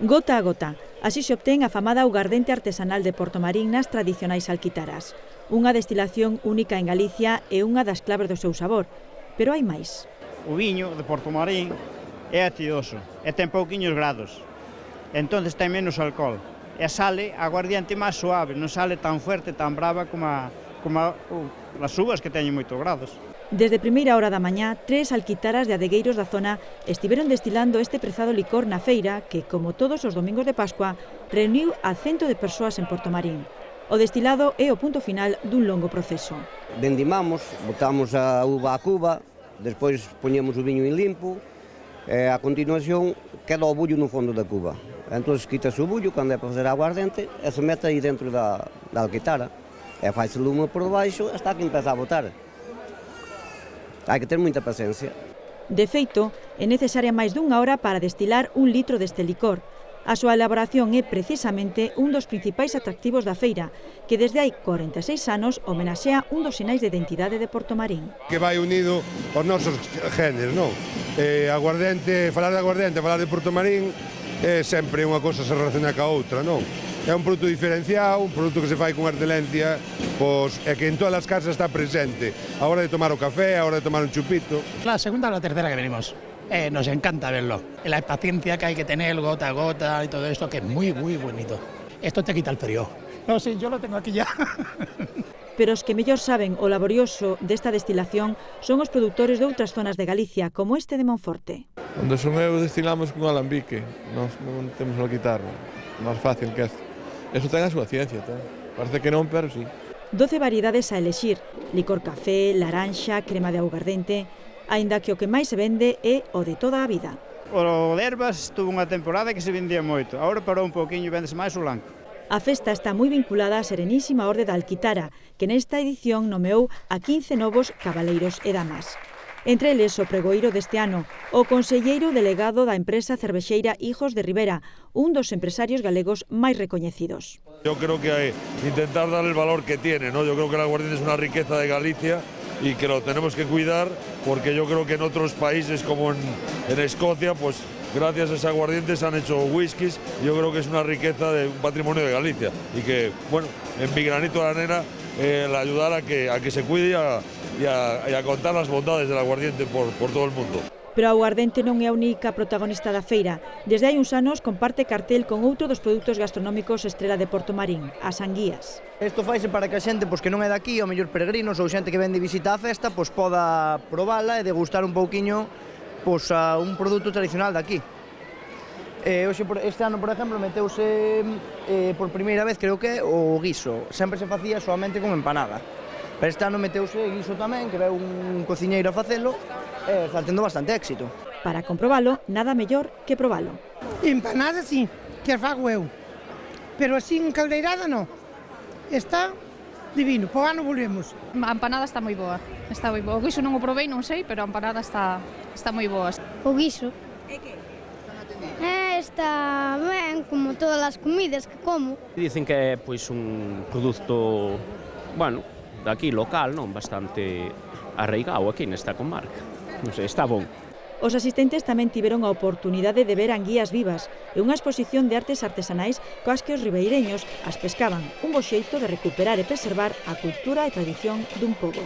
Gota a gota, así se obtén a famada augardente artesanal de Portomarín nas tradicionais alquitaras. Unha destilación única en Galicia e unha das claves do seu sabor. Pero hai máis. O viño de Portomarín é acidoso e ten pouquiños grados. Entón ten menos alcohol. E sale aguardiente máis suave, non sale tan fuerte, tan brava como as uvas que teñen moitos grados. Desde primeira hora da mañá, 3 alquitaras de adegueiros da zona estiveron destilando este prezado licor na feira que, como todos os domingos de Pascua, reuniu a 100 de persoas en Portomarín. O destilado é o punto final dun longo proceso. Vendimamos, botamos a uva a cuba, despois poñemos o viño en limpo, e a continuación queda o bullo no fondo da cuba. Entón quítase o bullo cando é para fazer aguardente e se mete aí dentro da alquitara e faz lume por debaixo hasta que empeza a botar. Hai que ter moita paciencia. De feito, é necesaria máis dunha hora para destilar 1 litro deste licor. A súa elaboración é precisamente un dos principais atractivos da feira, que desde hai 46 anos homenaxea un dos sinais de identidade de Portomarín. Que vai unido aos nosos genes, non? Aguardente, falar de aguardente, falar de Portomarín, é sempre unha cosa se relaciona ca outra, non? É un produto diferenciado, un produto que se fai con excelencia, pois, e que en todas as casas está presente. A hora de tomar o café, a hora de tomar un chupito. La segunda o la tercera que venimos. Nos encanta verlo. La paciencia que hay que tener gota a gota y todo esto, que es muy, muy bonito. Esto te quita el frío. No, sí, yo lo tengo aquí ya. Pero os que mellor saben o laborioso desta destilación son os produtores de outras zonas de Galicia, como este de Monforte. Onde son eu destilamos con alambique, nós non temos a guitarra, máis fácil que este. Eso ten a súa ciencia, ten. Parece que non, pero sí. 12 variedades a elexir, licor café, laranxa, crema de augardente, aínda que o que máis se vende é o de toda a vida. O de ervas tuvo unha temporada que se vendía moito, agora parou un pouquiño e vendese máis o blanco. A festa está moi vinculada á Serenísima Orde da Alquitara, que nesta edición nomeou a 15 novos cabaleiros e damas. Entre eles o pregoeiro deste ano, o conselleiro delegado da empresa cervexeira Hijos de Ribera, un dos empresarios galegos máis recoñecidos. Yo creo que hay intentar darle el valor que tiene, ¿no? Yo creo que el aguardiente es una riqueza de Galicia y que lo tenemos que cuidar, porque yo creo que en otros países como en Escocia, pues gracias a ese aguardiente se han hecho whiskies. Yo creo que es una riqueza de un patrimonio de Galicia y que, bueno, en mi granito de arena, el ayudar a que se cuide y a contar las bondades del aguardiente por todo el mundo. Pero o aguardente non é a única protagonista da feira. Desde hai uns anos comparte cartel con outro dos produtos gastronómicos estrela de Portomarín, as anguías. Isto faise para que a xente que non é daqui, ou mellor peregrinos ou xente que vende visita á festa, poda probala e degustar un pouquiño a un produto tradicional daqui. Este ano, por exemplo, meteuse por primeira vez, creo que, o guiso. Sempre se facía solamente con empanada. Pero este ano meteuse guiso tamén, que veu un cociñeiro a facelo, e está tendo bastante éxito. Para comprobalo, nada mellor que probalo. Empanada, sí, que a fago eu. Pero así en caldeirada, non. Está divino, po ano volvemos. A empanada está moi boa. Está moi boa. O guiso non o provei, non sei, pero a empanada está moi boa. O guiso. E que? Está ben, como todas as comidas que como. Dicen que é pois un produto, bueno, daqui local, non, bastante arraigado aquí nesta comarca. Non sei, está bon. Os asistentes tamén tiveron a oportunidade de ver anguías vivas e unha exposición de artes artesanais coas que os ribeireños as pescaban, un bo xeito de recuperar e preservar a cultura e tradición dun pobo.